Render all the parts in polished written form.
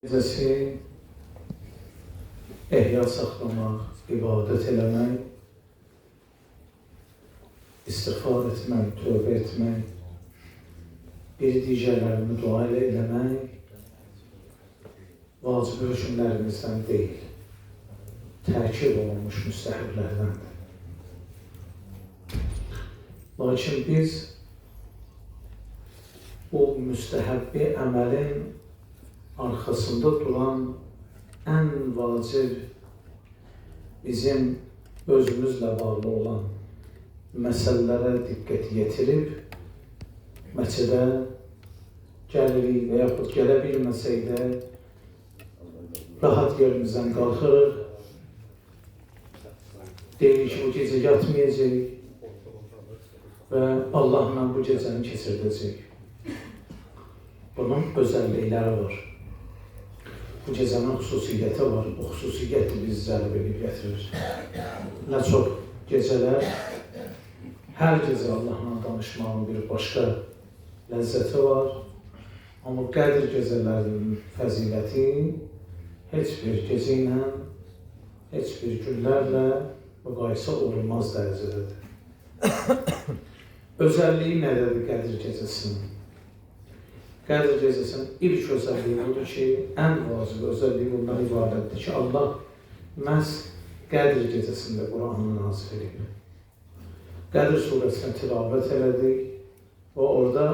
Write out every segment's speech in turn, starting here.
Gecəsi ehya saxlamaq, ibadət eləmək, istiğfar etmək, tövbə etmək, bir digərlərini dua ilə eləmək vacib hökmlərimizdən deyil, təkid olunmuş müstəhəblərdəndir. Lakin biz bu müstəhəbbi əməlin arxasında duran ən vacib bizim özümüzlə bağlı olan məsələlərə diqqət yetirib məscidə gəlirik və yaxud gələ bilməsək də rahat yerimizdən qalxırıq, deyirik ki, bu gecə yatmayacaq və Allahla bu gecəni keçirdəcək. Bunun özəllikləri var. Bu gecənin xüsusiyyəti var, o xüsusiyyət bizi zərb edib gətirir. Nə çox gecələr, hər gecə Allahla danışmağın bir başqa ləzzəti var. Amma Qədr gecələrinin fəziləti heç bir gecə ilə, heç bir günlərlə müqayisə olunmaz dərəcədədir. Özəlliyi nədədir Qədr gecəsinin? Qədr gecəsinin ilk özəlliyi budur ki, ən vacib özəlliyi bundan ibarətdir ki, Allah məhz Qədr gecəsində Qur'anı nazil edib. Qədr surəsini tilavət elədik və orada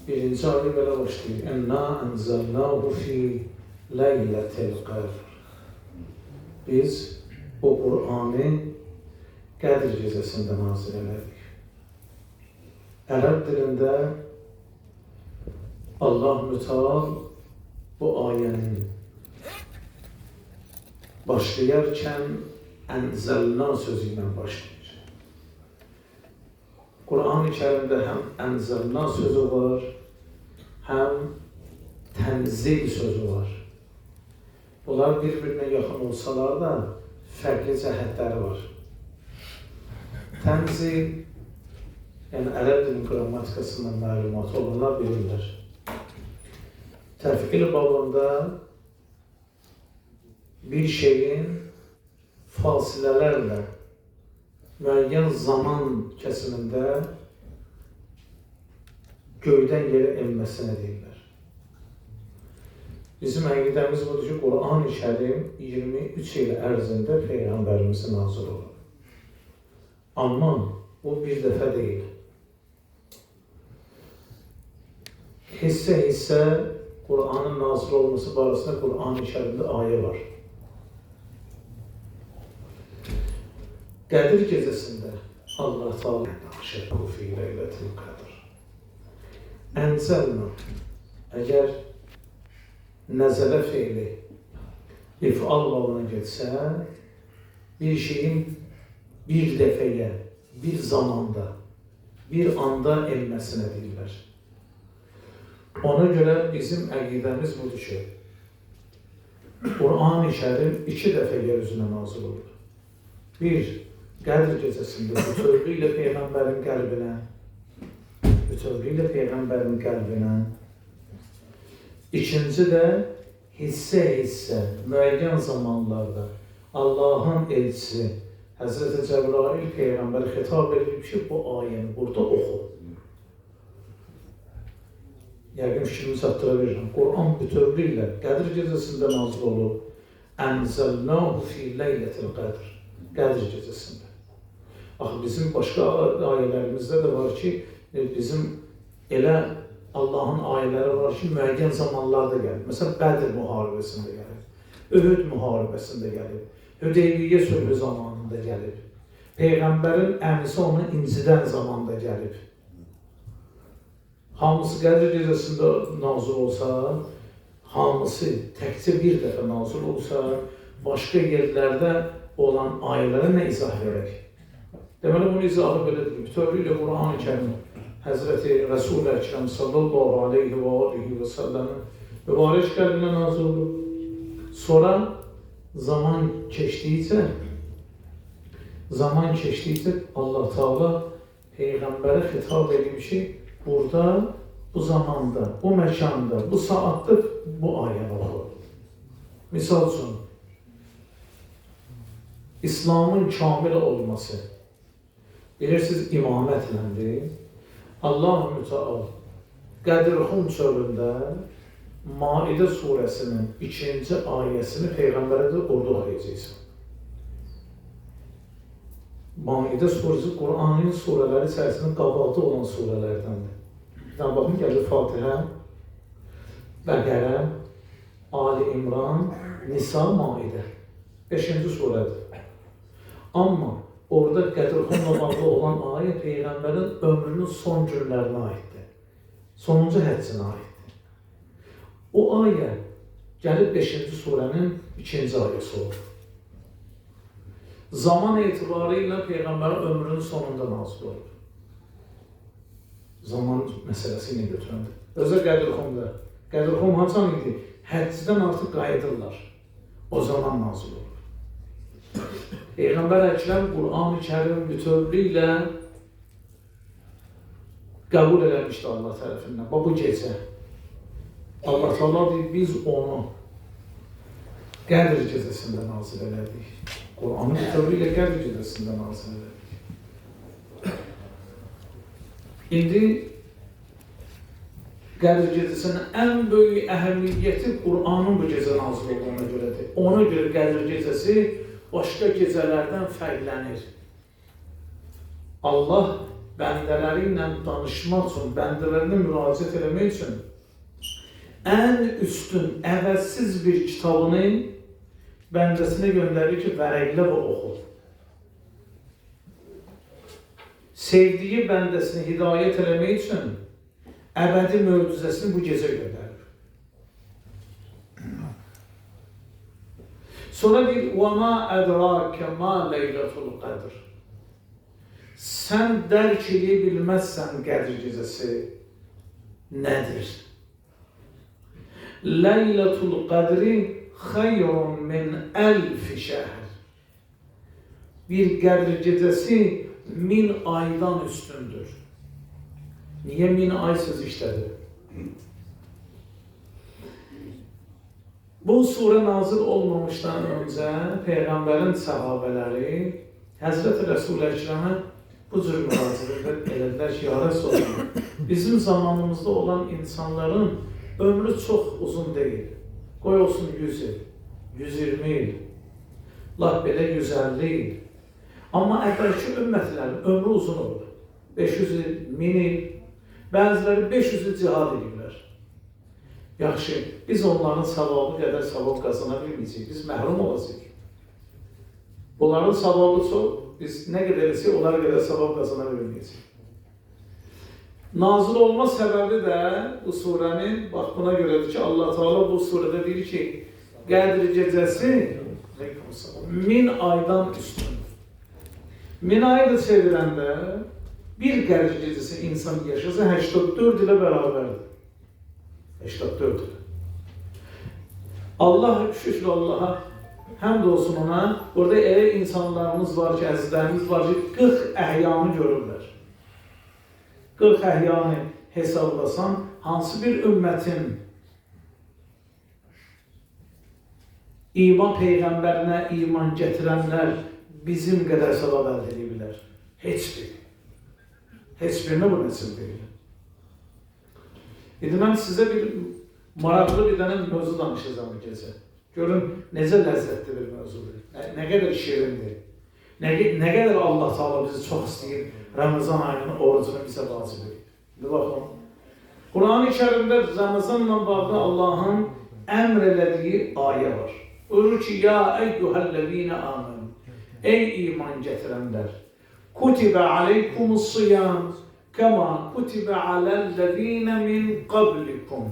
birinci ayə belə başlayır. İnna ənzəlnəhu fi leylətil qədr. Biz bu Qur'anı Qədr gecəsində nazil elədik. Ərəb dilində Allah Müteal bu ayənin başlayarkən ənzəlna sözü ilə başlayır. Qur'an-ı Kərimdə həm ənzəlna sözü var, həm tənzil sözü var. Bunlar bir-birinə yaxın olsalar da fərqli cəhətləri var. Tənzil, yəni ərəb dilinin qrammatikasından məlumatı olanlar bilirlər. Təfqil babında bir şeyin fasilələrlə müəyyən zaman kəsimində göydən yerə enməsinə deyirlər. Bizim əqidəmiz budur ki, Qur'an-ı Kərim 23 il ərzində Peyğəmbərimizə nazil olur. Amma bu bir dəfə deyil. Hissə Qur'anın nazil olması barəsində Qur'an-ı Kərimdə ayə var. Qədr gecəsində Allah Teala danışır. Fi leylətil qədr. Ənzəlna, əgər nəzələ feili if'al balına getsə, bir şeyin bir dəfəyə, bir zamanda, bir anda enməsinə deyirlər. Ona görə bizim əqidəmiz budur ki, Qur'an-ı Kərim 2 dəfə yer üzünə nazil olur. Bir, Qədr gecəsində bütövlüyü ilə Peyğəmbərin qəlbinə, İkinci də hissə, müəyyən zamanlarda Allahın elçisi Həzrəti Cəbrail Peyğəmbər xitab edib ki, bu ayəni burada oxu. Yəqin fikrimi çatdıra verirəm. Qur'an bütövlüyü ilə Qədr gecəsində nazil olub. Ənzəlnəhu fi leylətil qədr. Qədr gecəsində. Axı, bizim başqa ayələrimizdə də var ki, bizim elə Allahın ayələri var ki, müəyyən zamanlarda gəlir. Məsələn, Bədr müharibəsində gəlir, Öhüd müharibəsində gəlir, Hüdeybiyyə sülhü zamanında gəlir, Peyğəmbərin əmisi onu incidən zamanda gəlib. Hamısı Qədr gecəsində nazil olsa, hamısı təkcə bir dəfə nazil olsa, başqa yerlərdə olan ayələrə nə izah verək? Deməli, bunu izahı belədir. Bütövlüyü Qur'an-ı Kərim Həzrəti Rəsul-i Əkrəm sallallahu aleyhi və səlləmin mübarək qəlbinə nazil olur. Sonra zaman keçdikcə Allah Teala Peyğəmbərə xitab edib ki, burada, bu zamanda, bu məkanda, bu saatda bu ayəni oxu. Misal üçün, İslamın kamil olması, bilirsiniz imamətlədir. Allah-u Müteal Qədirxum çölündə Maidə surəsinin 2-ci ayəsini Peyğəmbərə də orada oxuyacaqsan. Maidə surəsi Qur'anın surələri içərisində qabaqda olan surələrdəndir. Bir daha baxın, gəlir Fatihə, Bəqərə, Ali İmran, Nisa, Maidə. 5-ci surədir. Amma orada Qədirxumla bağlı olan ayə Peyğəmbərin ömrünün son günlərinə aiddir. Sonuncu həccinə aiddir. O ayə gəlib 5-ci surənin 2-ci ayəsi olur. Zaman etibarı ilə Peyğəmbərin ömrünün sonunda nazil olur. Zaman məsələsi ilə götürəndə. Özə Qədirxumda. Qədirxum haçan idi? Həccdən artıq qayıdırlar. O zaman nazil olur. Peyğəmbər Əkrəm Qur'an-ı Kərim bütövlüklə qəbul eləmişdi Allah tərəfindən. Bu gecə Allah Teala deyir, biz onu Qədr gecəsində nazil elədik. Qur'anı bütövlüklə Qədr gecəsində nazil elədik. İndi Qədr gecəsinin ən böyük əhəmiyyəti Qur'anın bu gecə nazil olduğuna görədir. Ona görə Qədr gecəsi başqa gecələrdən fərqlənir. Allah bəndələri ilə danışmaq üçün, bəndələrinə müraciət eləmək üçün ən üstün, əvəzsiz bir kitabını bəndəsinə göndərir ki, vərəqlə və oxu. Sevdiyi bəndəsini hidayət eləmək üçün əbədi möcüzəsini bu gecə göndərir. Sonra deyir, وَمَا أَدْرَاكَ مَا لَيْلَةُ الْقَدْرِ Sən dərk edə bilməzsən Qədr gecəsi nədir? Leylatul Qadri xayrun min əlfi şəhr. Bir Qədr gecəsi 1000 aydan üstündür. Niyə 1000 ay söz işlədir? Bu surə nazil olmamışdan öncə Peyğəmbərin səhabələri Həzrət Rəsul-i Əkrəmə bu cür müraciət elədilər ki, ya Rəsulullah, bizim zamanımızda olan insanların ömrü çox uzun deyil. Qoy olsun 100 il, 120 il, laf belə 150 il. Amma əvvəlki ümmətlərin ömrü uzun olur. 500 il, 1000 il, bəziləri 500 il cihad edirlər. Yaxşı, biz onların savabı qədər savab qazana bilməyəcəyik, biz məhrum olacaq. Onların savabı çox, biz nə qədər etsək, onlara qədər savab qazana bilməyəcəyik. Nazil olma səbəbi də bu surənin, bax buna görədir ki, Allah Teala bu surədə deyir ki, Qədr gecəsi 1000 aydan üstündür. 1000 ayı da çevirəndə bir Qədr gecəsi insan yaşasa 84 ilə bərabərdir. 84. Allah, şükür Allah'a, həmd olsun ona, orada elə insanlarımız var ki, əzizlərimiz var ki, 40 əhyanı görürlər. 40 əhyanı hesablasan, hansı bir ümmətin iman Peyğəmbərinə iman gətirənlər bizim qədər savab əldə edə bilər? Heç bir. Heç birinə bu nəsib deyil. İndi mən sizə bir maraqlı bir dənə mövzu danışacağım bu gecə. Görün, necə ləzzətli bir mövzudur. Nə qədər şirindir. Nə qədər Allah Teala bizi çox istəyir. Ramazan ayının orucunu bizə vacib edir. Bir baxın. Quran-ı Kərimdə Ramazanla bağlı Allahın əmr elədiyi ayə var. Buyurur ki, ya eyyuhəl-ləzīnə amən. Ey iman gətirənlər. Kutibə aleykumus-siyam. Kəma kutibə aləl-ləzīnə min qablikum.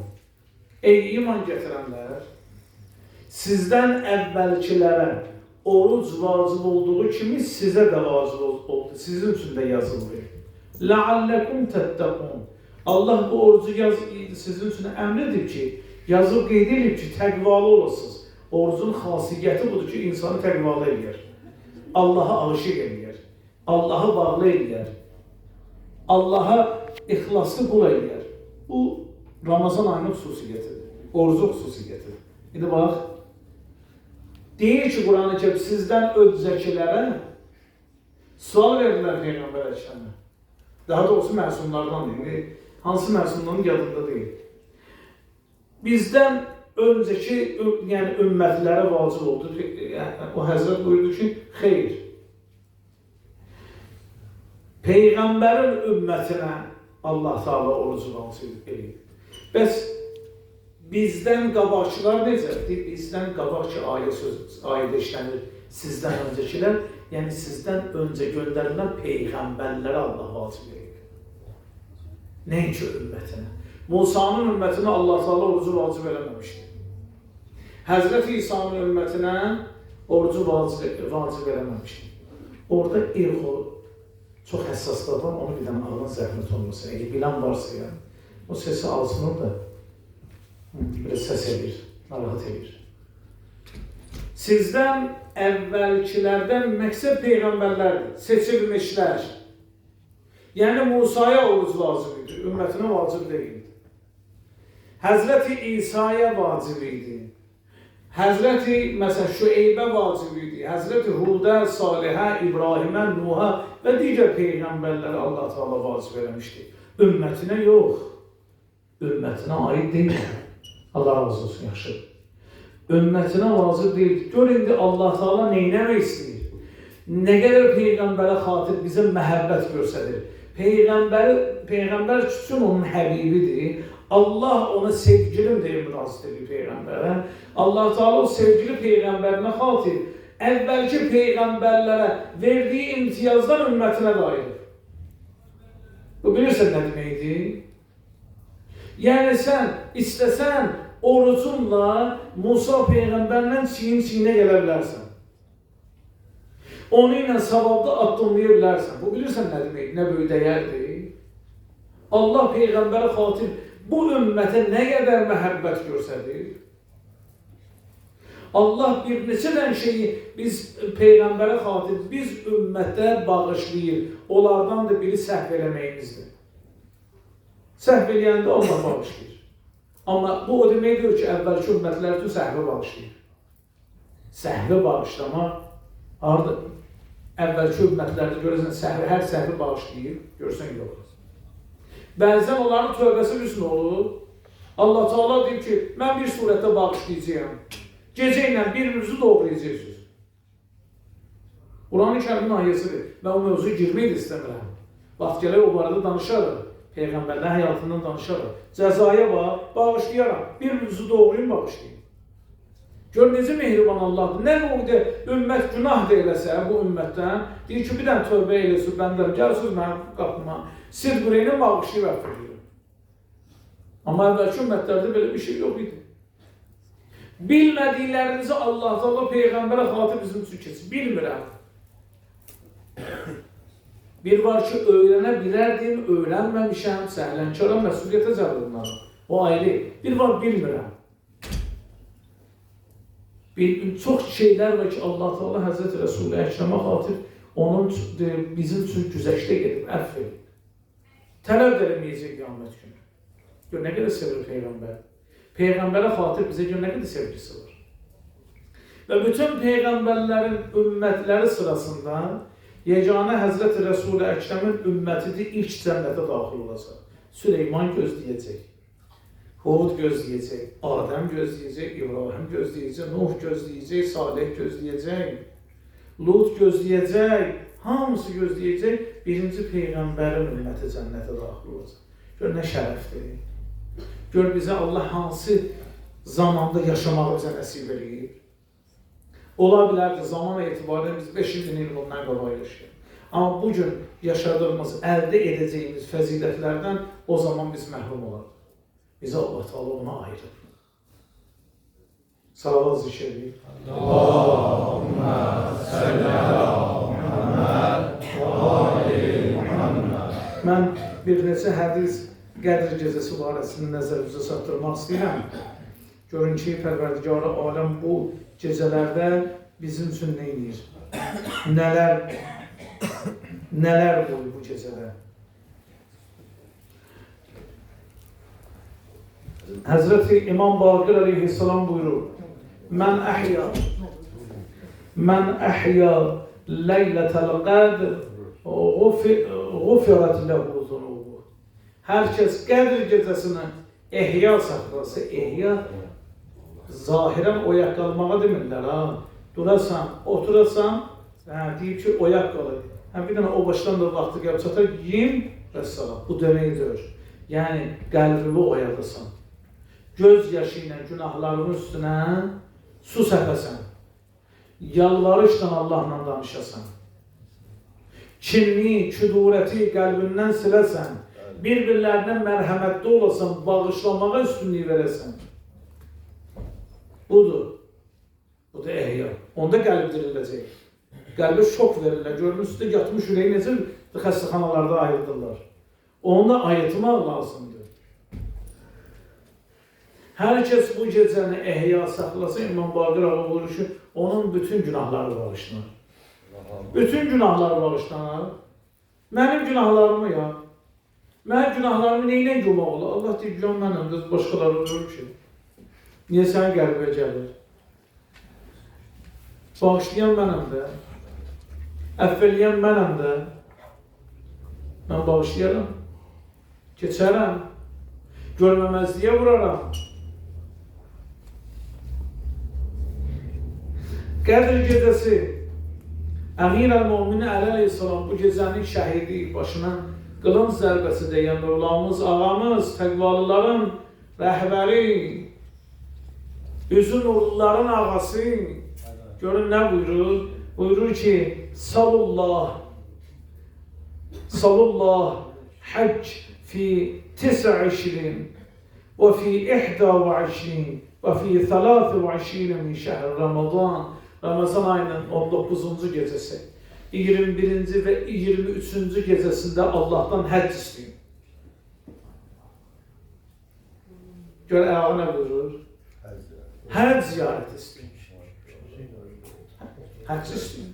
Ey iman gətirənlər, sizdən əvvəlkilərə oruc vacib olduğu kimi sizə də vacib oldu, sizin üçün də yazıldı. Ləalləkum təttəqun. Allah bu orucu sizin üçün əmr edib ki, yazıb qeyd edib ki, təqvalı olasınız. Orucun xasiyyəti budur ki, insanı təqvalı edir. Allah'a aşiq edir. Allah'ı bağlı edir. Allah'a ixlaslı qul edir. Bu Ramazan ayının xüsusiyyətidir. Orucun xüsusiyyətidir. İndi bax, Deyir ki, Quran-ı Kerim sizdən öncəkilərə sual verdilər Peyğəmbər Əkrəmə. Daha doğrusu məsumlardan deyil. Hansı məsumların yadında deyil. Bizdən öncəki yəni ümmətlərə vacib oldu. Yəni, o Həzrət buyurdu ki, xeyr. Peyğəmbərin ümmətinə Allah Teala orucu vacib edir. Bəs bizdən qabaqçılar necədir? Bizdən qabaq ki, ayədə işlənir, sizdən öncəkilər, yəni sizdən öncə göndərilən peyğəmbərlərə Allah vacib edir. Nəinki ümmətinə. Musanın ümmətinə Allah Teala orucu vacib eləməmişdir. Həzrəti İsa'nın ümmətinə orucu vacib eləməmişdir. Orada çox həssaslardan onu bir dənə ağlan zəhmət olmasın. Əgər bilən varsa ya, o sesi alsın da biraz səs edir, narahat edir. Sizdən əvvəlkilərdən məqsəd peyğəmbərlərdir, seçilmişlər. Yəni Musaya oruc vacib idi, ümmətinə vacib deyildi. Həzrəti İsa'ya vacib idi. Həzrəti məsələn Şüeybə vacib idi. Həzrəti Hudə, Salihə, İbrahimə, Nuhə və digər peyğəmbərlərə Allah Teala vacib eləmişdi. Ümmətinə yox. Ümmətinə aid deyil. Allah razı olsun, yaxşı. Ümmətinə vacib deyil. Gör indi Allah Teala neynəmək istəyir? Nə qədər peyğəmbərə xatir bizə məhəbbət göstərir. Peyğəmbər üçün onun həbibidir. Allah ona sevgilim deyə müraciət edir peyğəmbərə. Allah Teala o sevgili peyğəmbərinə xatir əvvəlki peyğəmbərlərə verdiyi imtiyazdan ümmətinə dair. Bu bilirsən nə deməkdir? Yəni sən istəsən orucunla Musa peyğəmbərlə çiyin-çiyinə gələ bilərsən. Onu ilə savabda addımlaya bilərsən. Bu bilirsən nə demək? Nə böyük dəyərdir? Allah peyğəmbərə xatir bu ümmətə nə qədər məhəbbət göstərir? Allah bir neçədən şeyi biz peyğəmbərə xatir, biz ümmətə bağışlayır. Onlardan da biri səhv eləməyimizdir. Səhv eləyəndə Allah bağışlayır. Amma bu o deməkdir ki, əvvəlki ümmətlər üçün səhvə bağışlayır. Səhvə bağışlama, əvvəlki ümmətlərdə görürsən, hər səhvə bağışlayır, görürsən yox. Bəzən onların tövbəsi üstün olur. Allah Teala deyir ki, mən bir surətdə bağışlayacağım. Gecə ilə birinizi doğrayacaqsınız. Quran-ı Kərimin ayəsidir. Mən o mövzuya girməyi də istəmirəm. Vaxt gələk o barədə danışarıq. Peyğəmbərlər həyatından danışarıq. Cəzaya bağışlayaram. Birinizi doğrayın, bağışlayın. Gör necə mehriban Allahdır. Nə boyda ümmət günah da eləsə bu ümmətdən, deyir ki, bir dənə tövbə eləsin, bəndəm, gəlsiniz mənim qapıma. Sidq ürəyinə bağışlayıb əfələyir. Amma əvvəlki ümmətlərdə belə bir şey yox idi. Bilmədiklərinizi Allah Teala peyğəmbərə xatir bizim üçün keçir. Bilmirəm. Bir var ki, öyrənə bilərdim, öyrənməmişəm, səhlənkaram, məsuliyyətə cəlb olunarım. O ayrı. Bir var, bilmirəm. Çox şeylər var ki, Allah Teala Həzrəti Rəsul-i Əkrəmə xatir onun bizim üçün güzəşdə gedib, əfv edib. Tələb eləməyəcək qiyamət günü. Gör, nə qədər sevir Peyğəmbər. Peyğəmbərə xatir bizə gör, nə qədər sevgisi var. Və bütün Peyğəmbərlərin ümmətləri sırasında yeganə Həzrəti Rəsul-i Əkrəmin ümmətidir, ilk cənnətə daxil olacaq. Süleyman gözləyəcək, Hud gözləyəcək, Adəm gözləyəcək, İbrahim gözləyəcək, Nuh gözləyəcək, Salih gözləyəcək, Lut gözləyəcək, hamısı gözləyəcək, birinci Peyğəmbərin ümməti cənnətə daxil olacaq. Gör, nə şərəfdir. Gör, bizə Allah hansı zamanda yaşamağı bizə nəsib edib. Ola bilər ki, zaman etibarən biz 500 il bundan qabaq yaşayaq. Amma bugün yaşadığımız, əldə edəcəyimiz fəzilətlərdən o zaman biz məhrum olarıq. Bizə Allah Teala ona ayırır. Salavat zikr edin. Allahümme salli ala Muhammed və ali Muhammed. Mən bir neçə hədis Qədr gecəsi barəsində nəzərinizə çatdırmaq istəyirəm. Görün ki, Pərverdigar-ı aləm bu gecələrdə bizim üçün nə edir? Nələr qoyur bu gecədə? Həzrəti İmam Baqir əleyhissalam buyurur, mən əhya Mən əhya leylətəl qədr Ğufirat ləhu zunubu. Hər kəs Qədr gecəsini ehya saxlasa, ehya zahirən oyaq qalmağa demirlər ha. Durasan, oturasan, deyib ki, oyaq qalır. Bir dənə o başdan da vaxtı gəlib çatar, yiyim və salam. Bu deməkdir. Yəni, qəlbini oyadasan. Göz yaşı ilə günahlarının üstünə su səpəsən. Yalvarışla Allahla danışasan. Kinli, küdurəti qəlbindən siləsən. Bir-birlərinə mərhəmətli olasan, bağışlamağa üstünlüyü verəsən. Budur. Bu da ehya. Onda qəlb diriləcək. Qəlbə şok verirlər. Görmüşsünüz, yatmış ürəyi necə xəstəxanalarda ayırdırlar. Onu da ayıtmaq lazımdır. Hər kəs bu gecəni ehya saxlasa, İmam Baqir ağa buyurur ki, onun bütün günahları bağışlanır. Bütün günahları bağışlanır. Mənim günahlarımı ya. Mənim günahlarımı neynə yumaq olur? Allah deyir, günah mənimdir, başqaları ölür ki. Niyə sənin qəlbə gəlir? Bağışlayan mənəm də. Əffəliyən mənəm də. Mən bağışlayaram. Keçərəm. Görməməzliyə vuraram. Qədr gecəsi Əmir əl-Müminin Əli əleyhissalam bu gecənin şəhidi başına qılınc zərbəsi deyən Mövlamız, ağamız, təqvalıların rəhbəri, üzü nurluların ağası görün nə buyurur? Buyurur ki, Salullah həcc fi 29 və fi 21 və fi 23 min şəhr Ramazan. Ramazan ayının 19-cu gecəsi, 21-ci və 23-cü gecəsində Allahdan həcc istəyin. Gör, əyağı nə buyurur? Həcc ziyarət istəyin. Həcc istəyin.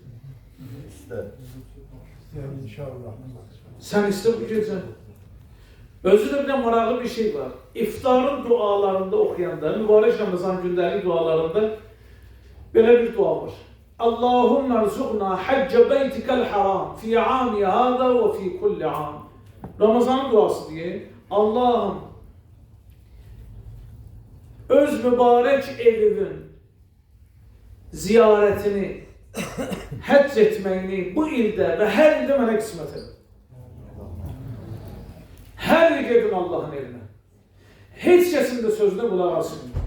Sən istə bu gecə. Özü də bir də maraqlı bir şey var. İftarın dualarında oxuyanda, mübarək Ramazan gündəlik dualarında belə bir dua var. Allahümme rzuqna haccə beytikəl haram fi ami hada və fi kulli am. Ramazanın duası deyir. Allahım, öz mübarək evinin ziyarətini, həcc etməyini bu ildə və hər ildə mənə qismət edin. Hər il gedin Allahın elinə. Heç kəsin də sözünə qulaq asmayın.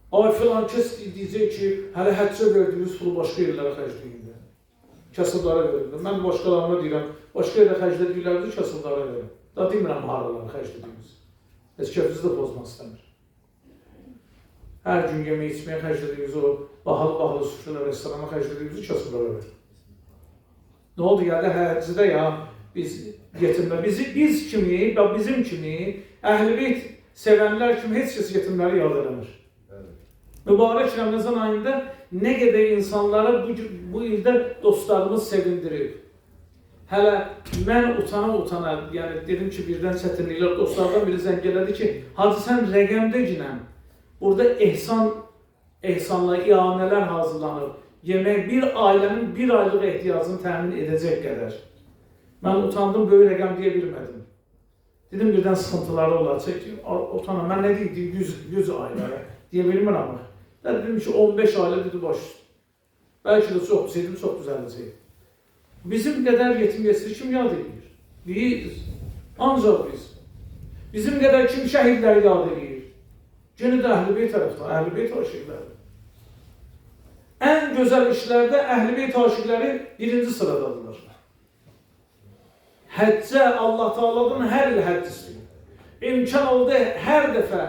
Ay filan kəs deyəcək ki, hələ həccə verdiyimiz pulu başqa yerlərə xərcləyirlər. Kasıblara verirlər. Mən başqalarına deyirəm, başqa yerdə xərclədiklərimizi kasıblara verir. Da demirəm haraları xərclədiyimiz. Heç kəfinizi də pozmaq istəmir. Hər gün yemək içməyə xərclədiyimizi, o bahalı sufrələr, restorana xərclədiyimizi kasıblara verir. Nə oldu ya da həccidə ya, biz yetimlər, biz kimi, bizim kimi, Əhl-i-Beyt sevənlər kimi heç kəs yetimləri yad eləmir. Mübarək Ramazan ayında nə qədər insanlara bu ildə dostlarımız sevindirib. Hələ mən utana, yəni dedim ki, birdən çətinliklər, dostlardan biri zəng elədi ki, hacı sən rəqəmdə ginəm, burada ehsanla ianələr hazırlanır, yemək bir ailənin bir aylıq ehtiyacını təmin edəcək qədər. Mən utandım, böyük rəqəm deyə bilmədim. Dedim, birdən sıxıntıları olacaq ki, utanam, mən nə deyim, 100 ailəyə deyə bilmirəm. Dedim ki, 15 ailə dedi baş üstü. Bəlkə də çox deseydim, çox düzəldəcək. Bizim qədər yetim yesiri kim yad edir? Biz. Ancaq biz. Bizim qədər kim şəhidləri yad edir? Gene də Əhl-i-Beyt tərəfdən, Əhl-i-Beyt aşiqləri. Ən gözəl işlərdə Əhl-i-Beyt aşiqləri birinci sıradadırlar. Həccə Allah Teala'dan hər il həcc istəyir. İmkan oldu hər dəfə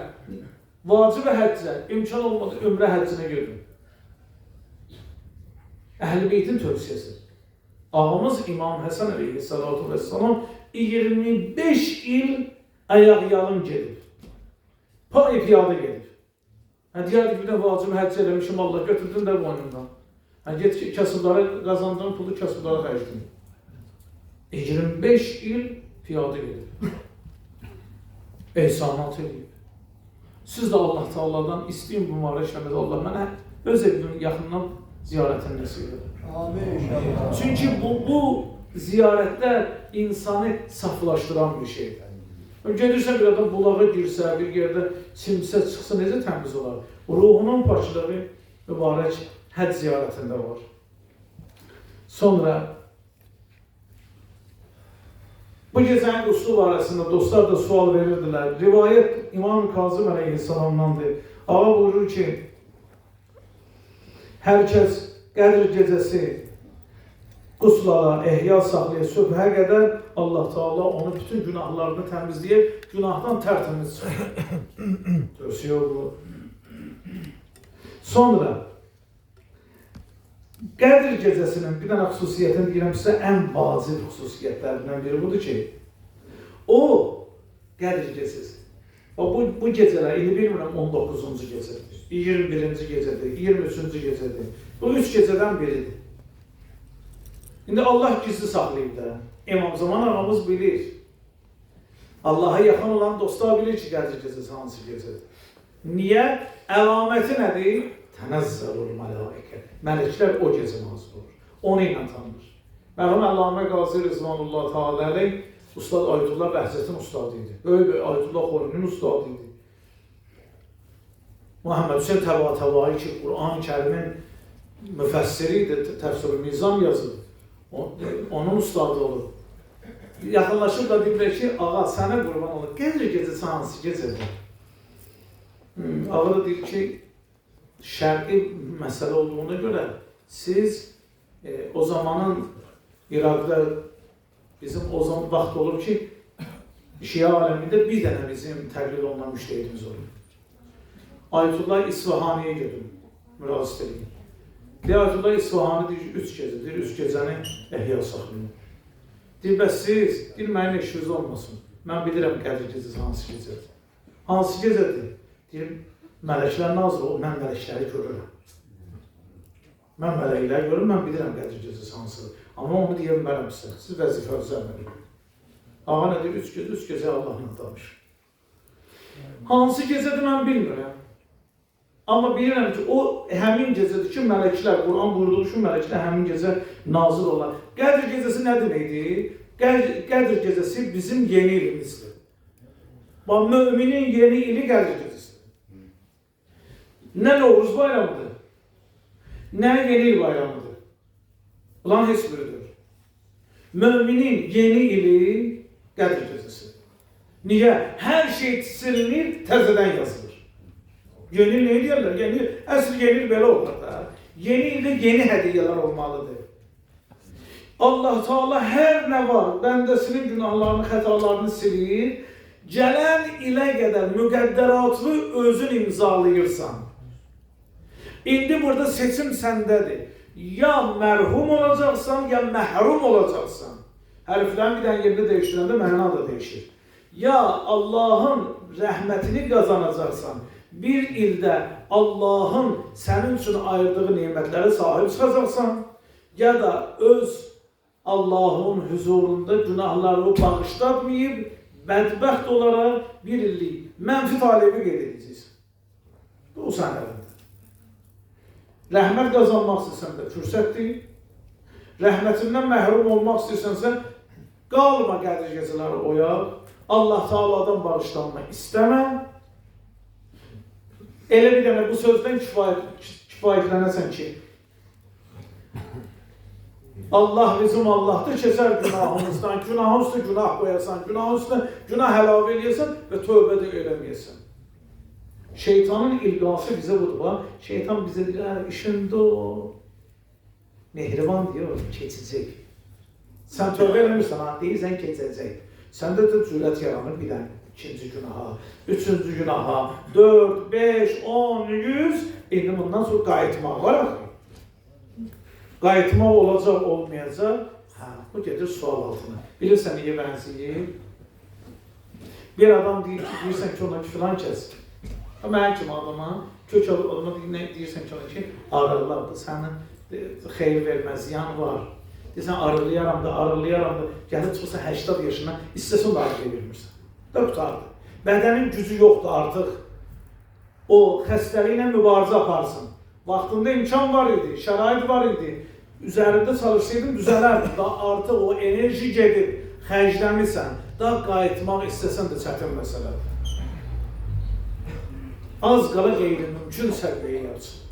vacib həccə, imkan olmadı ömrə həccinə gördüm. Əhl-i-Beytin tövsiyəsi. Ağamız İmam Həsən əleyhissalatu vesselam 25 il ayaq-yalın gedib. Piyada gedib. Deyərdik, bir də vacib həcc eləmişim, Allah götürdün də boynundan. Get kasıblara qazandığın pulu kasıblara xərcdin. 25 il piyada gedib. Ehsanat edib. Siz də Allah Taala'dan istəyin bu mübarək Rəməzan Allah mənə öz evimin yaxından ziyarətini nəsib edin. Amin. Çünki bu ziyarətlər insanı saflaşdıran bir şeydir. Gedirsə bir adam bulağa girsə, bir yerdə simsə çıxsa necə təmiz olar? Ruhunun paçılığı mübarək həcc ziyarətində var. Sonra bu gecənin quslu barəsində dostlar da sual verirdilər. Rivayət İmam Kazım əleyhissalamdandır. Ağa buyurur ki, hər kəs Qədr gecəsi quslara, ehya saxlaya, sübhə qədər Allah Teala onu bütün günahlarını təmizləyir, günahdan tərtəmiz çıxır. Tövsiyə bu. Sonra Qədr gecəsinin bir dənə xüsusiyyətini deyirəm sizə, ən vacib xüsusiyyətlərindən biri budur ki, o Qədr gecəsi. Bu gecələr, indi bilmirəm 19-cu gecədir, 21-ci gecədir, 23-cü gecədir. Bu 3 gecədən biridir. İndi Allah gizli saxlayıb da, İmam Zaman ağamız bilir. Allah'a yaxın olan dostlar bilir ki, Qədr gecəsi hansı gecədir. Niyə? Əlaməti nədir? Tənəzzəlul mələikə. Mələklər o gecə nazil olur. Onu ilə tanınır. Mərhum Əllamə Qazi Rızvanullah Teala Ustad Ayətullah Bəhzətin ustadı idi. Böyük Ayətullah Xorinin ustadı idi. Muhammed Hüseyin Təbatabai ki, Quran-ı Kərimin müfəssiri idi, təfsir-i mizan yazır. Onun ustadı olur. Yaxınlaşıb da deyirlər ki, ağa sənə qurban olur. Qədr gecəsi hansı gecədir? Ağa da deyir ki, şərqi məsələ olduğuna görə siz o zamanın İraqda bizim o zaman vaxt olur ki, Şia aləmində bir dənə bizim təqlid olunan müştəhidimiz olur. Ayətullah İsfahaniyə gedim, müraciət edin. Ayətullah İsfahani deyir ki, 3 gecədir, 3 gecəni ehya saxlayın. Deyir, bəs siz, deyir, mənim eşiniz olmasın. Mən bilirəm Qədr gecəsi hansı gecədir. Hansı gecədir? Deyir, mələklər nazır olur, mən mələkləri görürəm. Mən mələkləri görürüm, mən bilirəm Qədr gecəsi hansıdır. Amma onu deyə bilmərəm sizə, siz vəzifənizə əməl edin. Ağa nə deyir, 3 gecə Allahla danışır. Hansı gecədir mən bilmirəm. Amma bilirəm ki, o həmin gecədir ki, mələklər, Quran buyurduğu ki, mələklər həmin gecə nazil olar. Qədr gecəsi nə deməkdir? Qədr gecəsi bizim yeni ilimizdir. Müminin yeni ili Qədr gecəsidir. Nə Novruz bayramıdır, nə yeni il bayramıdır. Ulan heç biridir. Müminin yeni ili Qədr gecəsidir. Niyə? Hər şey silinir, təzədən yazılır. Yeni il ne deyirlər? Yeni, əsl yeni il belə olur da. Yeni ildə yeni hədiyyələr olmalıdır. Allah Teala hər nə var, bəndəsinin günahlarını, xətalarını silir. Gələn ilə qədər müqəddəratını özün imzalayırsan. İndi burada seçim səndədir. Ya mərhum olacaqsan, ya məhrum olacaqsan. Hərflərin bir dənə yerini dəyişdirəndə məna da dəyişir. Ya Allahın rəhmətini qazanacaqsan, bir ildə Allahın sənin üçün ayırdığı nemətlərə sahib çıxacaqsan, ya da öz Allahın huzurunda günahlarını bağışlatmayıb, bədbəxt olaraq bir illik mənfi talebi qeyd edəcəksən. Bu sənin əlində. Rəhmət qazanmaq istəyirsən də fürsətdir. Rəhmətindən məhrum olmaq istəyirsənsə, qalma Qədr gecələri oyaq. Allah Teala'dan bağışlanma istəmə. Elə bir dənə bu sözdən kifayətlənəsən ki, Allah bizim Allah'tır, keser günahımızdan, günahın üstüne günah koyasan, günahın üstüne günah əlavə eləyəsən və tövbə də eləməyəsən. Şeytanın ilqası bizə budur. Şeytan bizə deyir, işində o. Mehriban diyor, keçəcək. Sən tövbə eləmirsən, deyirsən keçəcək. Səndə də cürət yaranır bir dənə. 2-ci günaha, 3-cü günaha, 4, 5, 10, 100. İndi bundan sonra qayıtmaq var axı. Qayıtmaq olacaq, olmayacaq. Bu gedir sual altına. Bilirsən niyə bənzəyir? Bir adam deyir ki, deyirsən ki, ona filan kəs. Mənim kimi adama, kök adama deyirsən ki, ona ki, arılardır, sənin xeyir verməz, ziyan var. Deyirsən, arılayaram da, gəlib çıxırsa 80 yaşına, istəsən da arıya vermirsən. Da qutardı. Bədənin gücü yoxdur artıq. o xəstəliklə mübarizə aparsın. Vaxtında imkan var idi, şərait var idi. Üzərində çalışsaydım düzələrdi. Daha artıq o enerji gedib, xərcləmirsən. Daha qayıtmaq istəsən də çətin məsələdir. Az qala qeyri-mümkün səviyyəyə yapsın.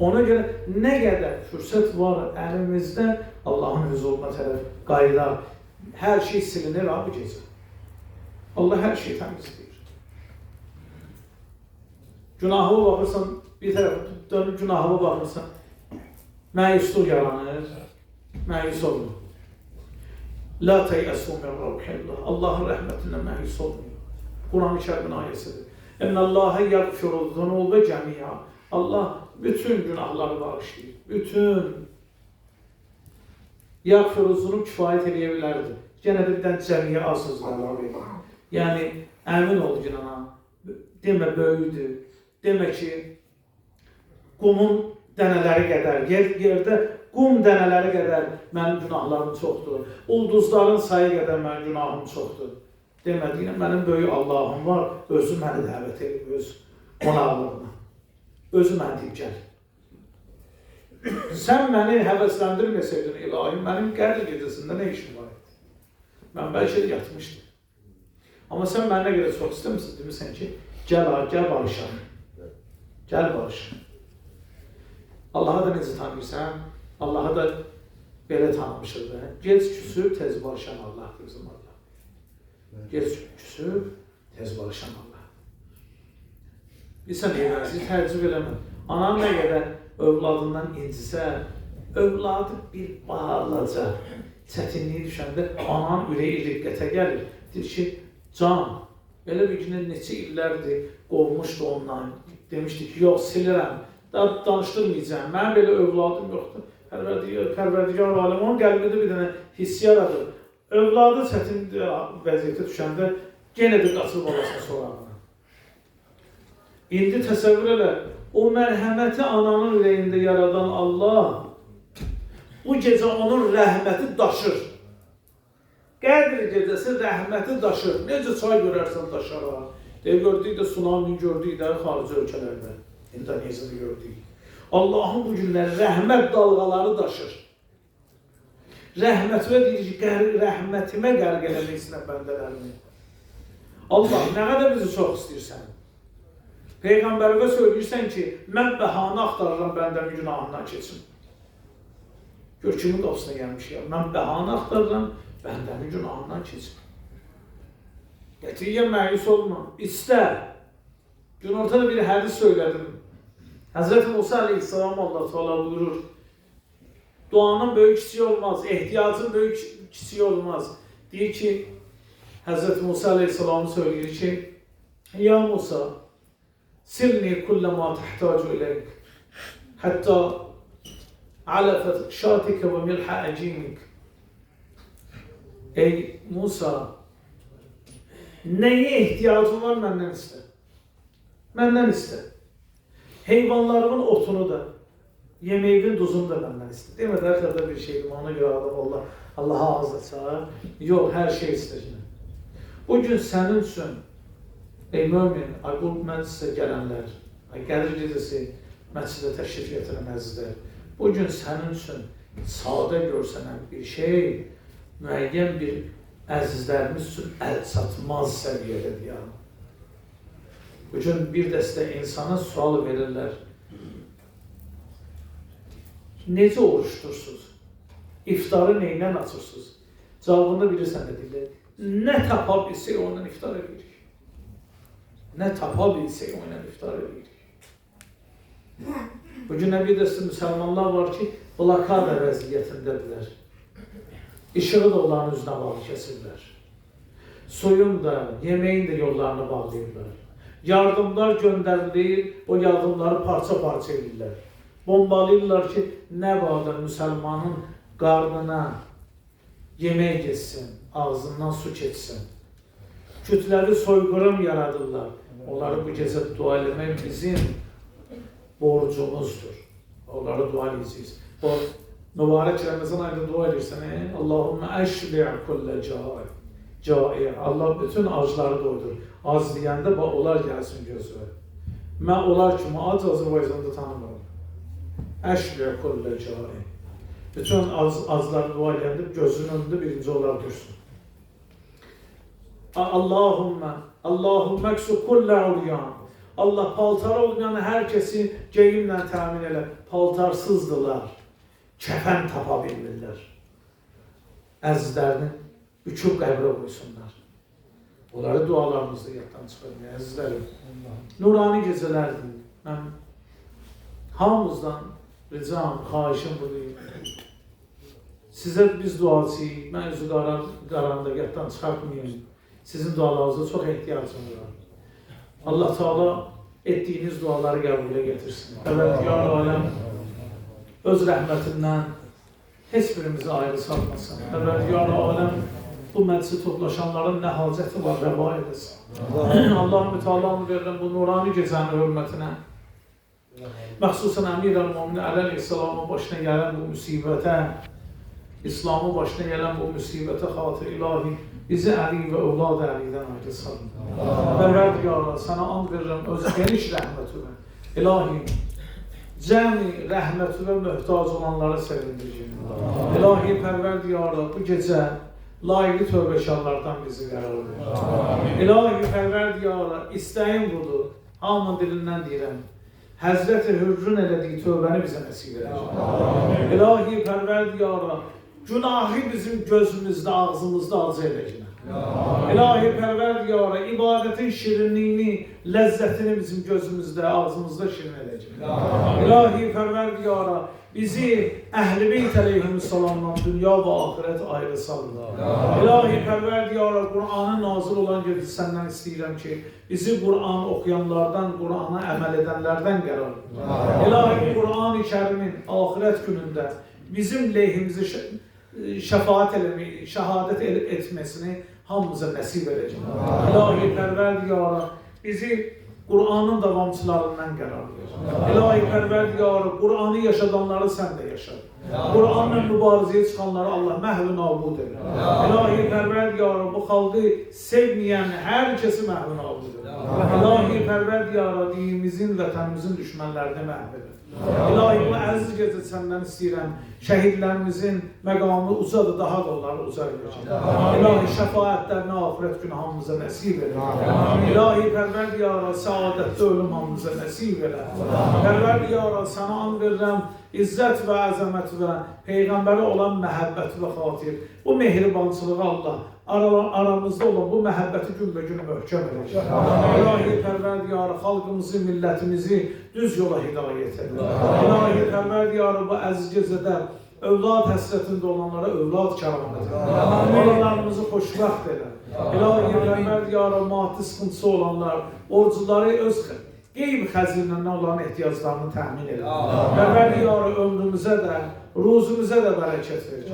Ona görə nə qədər fürsət var əlimizdə Allahın huzuruna tərəf qayıdar. Hər şey silinir abi gecə. Allah hər şeyi təmizləyir. Günahı baxırsan, bir tərəfə dönüb günahı baxırsan, məyusluq yaranır, məyus olmur. La teyəsû min ravhillah. Allahın rəhmətindən məyus olmuyor. Quran-ı Kərimin ayəsidir. Ennallâhe yagfiru zunûbe cəmi'a. Allah bütün günahları bağışlayır. Bütün yagfiru zunûb kifayət eləyə bilərdi. Yenə də bir dənə cəmiyə azsız əlavə edir. Yəni, əmin ol günahına, demə böyüdür, demə ki, qumun dənələri qədər, yerdə qum dənələri qədər mənim günahlarım çoxdur, ulduzların sayı qədər mənim günahım çoxdur. Demədiyinə, mənim böyük Allahım var, özü məni dəvət edir, öz qonaqlığına. Özü məni deyib gəl. Sən məni həvəsləndirməsəydin ilahi, mənim qəbr gecəsində nə işim var idi? Mən bəlkə də yatmışdım. Amma sən mənə görə çox istəmirsən, demirsən ki, gəl barışaq. Gəl barışaq. Allah'a da necə tanıyırsan, Allah'a da belə tanımışıq da. Gec küsüb, tez barışan Allah, bizim Allah. Gec küsüb, tez barışan Allah. Bilsən, siz tərcih eləmə. Anan nə qədər övladından incisə, övladı bir balaca çətinliyi düşəndə anan ürəyi riqqətə gəlir. Deyir ki, can, belə bir günə neçə illərdir qovmuşdu ondan. Demişdi ki, yox, silirəm, danışdırmayacağım, mənim belə övladım yoxdur. Pərverdigar aləm, onun qəlbində bir dənə hissi yaradır. Övladı çətin vəziyyətə düşəndə yenə də qaçır babasına sorağına. İndi təsəvvür elə, o mərhəməti ananın ürəyində yaradan Allah, bu gecə onun rəhməti daşır. Qədr gecəsi rəhməti daşır. Necə çay görərsən daşara. Gördük də tsunami, gördük də xarici ölkələrdə. İndoneziyada gördük. Allahın bu günləri rəhmət dalğaları daşır. Rəhmətimə deyir ki, rəhmətimə qərq eləmək istəyən bəndələrini. Allah, nə qədər bizi çox istəyirsən? Peyğəmbərimə söyləyirsən ki, mən bəhanə axtarıram bəndəmin günahından keçim. Gör kimin qapısına gəlmişəm. Mən bəhanə axtarıram, bəndəmin günahından keçim. Qətiyyən məyus olma, istə. Gün ortada bir hədis söylədim. Həzrəti Musa aleyhissalam Allah Teala buyurur. Duanın böyük kiçiyi olmaz, ehtiyacın böyük kiçiyi olmaz. Deyir ki, Həzrəti Musa aleyhissalam söyləyir ki, Ya Musa, silni kulle ma tehtacu ileyk, hatta alafet şatike ve milha acinik. Ey Musa, neye ihtiyacın var məndən istə? Məndən istə. Heyvanlarımın otunu da, yemeğimin duzunu da məndən istə. Demədə axırda bir şeydim, ona görə adam Allah'a ağız açar. Yox, hər şey istəyir. Bugün sənin üçün, ey mümin, bu məclisə gələnlər, Qədir gecəsi məscidə təşrif gətirən əzizlər, bugün sənin üçün sadə görsənən bir şey, müəyyən bir əzizlərimiz üçün əl çatmaz səviyyədədir ya. Bugün bir dəstə insana sual verirlər. Necə oruçdursuz? İftarı neynən açırsınız? Cavabını bilirsən də deyirlər. Nə tapa bilsək ondan iftar edirik. Nə tapa bilsək ondan iftar edirik. Bugün nə bir dəstə müsəlmanlar var ki, blokada vəziyyətindədirlər. İşığı da onların üzünə bağlı kəsirlər. Suyun da, yeməyin də yollarını bağlayırlar. Yardımlar göndərilir, o yardımları parça-parça edirlər. Bombalayırlar ki, nə bağlı müsəlmanın qarnına yemək geçsin, ağzından su keçsin. Kütləvi soyqırım yaradırlar. Onları bu gecə dua eləmək bizim borcumuzdur. Onları dua edəcəyiz. Mübarək Ramazan ayında dua edirsən, Allahümme əşbi' kullə cai. Allah bütün acları doydur. Az deyəndə onlar gəlsin gözü. mən onlar kimi ac Azərbaycanda tanımıram. Əşrə kullə cari. Bütün azlar dua edəndə gözünün önündə birinci onlar dursun. Allahümme ksu kullə ulyan. Allah paltar olmayan hər kəsi geyimlə təmin elə. Paltarsızdılar. Kəfən tapa bilmirlər. Əzizlərini büküb qəbrə qoysunlar. Onları dualarımızda yaddan çıxarmaya, əzizlərim. Nurani gecələrdir. Mən hamımızdan ricam, xahişim budur. Sizə biz duacıyıq. Mən üzü qaranda yaddan çıxartmayayım. Sizin dualarınıza çox ehtiyacım var. Allah Teala etdiyiniz duaları qəbulə getirsin. Pərvərdigar aləm öz rəhmətindən heç birimizi ayrı salmasın. Pərvərdigar aləm bu məclisi toplaşanların nə hacəti var, rəva edesin. Allah-u Teala'nı verirəm bu nurani gecənin hörmətinə. Məxsusən Əmir-əl-Müminin əleyhissalamın başına gələn bu müsibətə, İslamın başına gələn bu müsibətə xatir ilahi bizi Əli və övlad Əlidən ayrı salın. Pərvərdigarlar, sənə and verirəm öz geniş rəhmətünə. İlahi, cəmi rəhmətünə möhtac olanlara sevindirəcək. İlahi, pərvərdigarlar, bu gecə layiqli tövbəkarlardan bizi qərar verir. İlahi, pərvərdigarlar, istəyim budur, hamının dilindən deyirəm. Həzrət-i Hürrün elədiyi tövbəni bizə nəsib edəcək. İlahi, pərvərdigarlar, günahı bizim gözümüzdə, ağzımızda acı edəcək. İlahi pərvərdigara, ibadətin şirinliyini, ləzzətini bizim gözümüzdə, ağzımızda şirin edəcək. İlahi pərvərdigara, bizi Əhl-i Beyt əleyhissalamdan dünya və axirət ayrı salın. İlahi pərvərdigara, Qur'anın nazil olan gecə səndən istəyirəm ki, bizi Qur'an oxuyanlardan, Qur'ana əməl edənlərdən qərar. İlahi Qur'an-ı Kərimin axirət günündə bizim lehimizi şəfaət eləməyi, şəhadət etməsini hamımıza nəsib edəcək. İlahi pərvərdigara, bizi Qur'anın davamçılarından qərar verir. İlahi pərvərdigara, Qur'anı yaşadanları sən də yaşa. Qur'anla mübarizəyə çıxanları Allah məhv-i nabud edir. İlahi pərvərdigara, bu xalqı sevməyən hər kəsi məhv-i nabud edir. İlahi pərvərdigara, dinimizin, vətənimizin düşmənlərini məhv edir. İlahi, bu əziz gecə səndən istəyirəm, şəhidlərimizin məqamı uzadır, daha da onları uzar edəcək. İlahi, şəfaətlərini axirət günü hamımıza nəsib edir. İlahi, pərvərdigara, səadətli ölüm hamımıza nəsib edir. Pərvərdigara, sənə and verirəm, izzət və əzəmət və Peyğəmbərə olan məhəbbət və xatir. Bu mehribançılığı Allah aramızda olan bu məhəbbəti günbəgün möhkəm edəcək. İlahi pərvərdigara, xalqımızı, millətimizi düz yola hidayət edir. İlahi pərvərdigara, bu əziz gecədə övlad həsrətində olanlara övlad kəramət edir. Oralarımızı xoşbəxt edir. İlahi pərvərdigara, maddi sıxıntısı olanlar, borcuları öz qeyb xəzinəndən onların ehtiyaclarını təmin edir. Pərvərdigara, ömrümüzə də, ruzumuzə də bərəkət verir.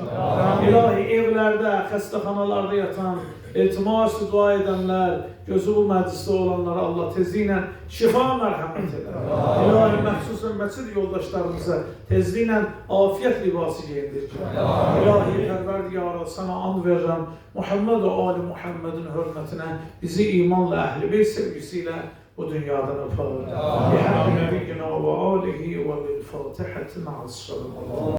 İlahi, evlərdə, xəstəxanalarda yatan, iltimas dua edənlər, gözü bu məclisdə olanlara Allah tezliklə şifa mərhəmət edər. İlahi, məxsusən məscid yoldaşlarımıza tezliklə afiyət libası geyindir. İlahi, pərvərdigara, sənə and verirəm, Muhammed və Ali Muhammedin hörmətinə bizi imanla, Əhl-i Beyt sevgisiyle bu dünyadan öpər. Bi həmd nəbiyyina və alihi və bil-Fatihəti ma'as-salam.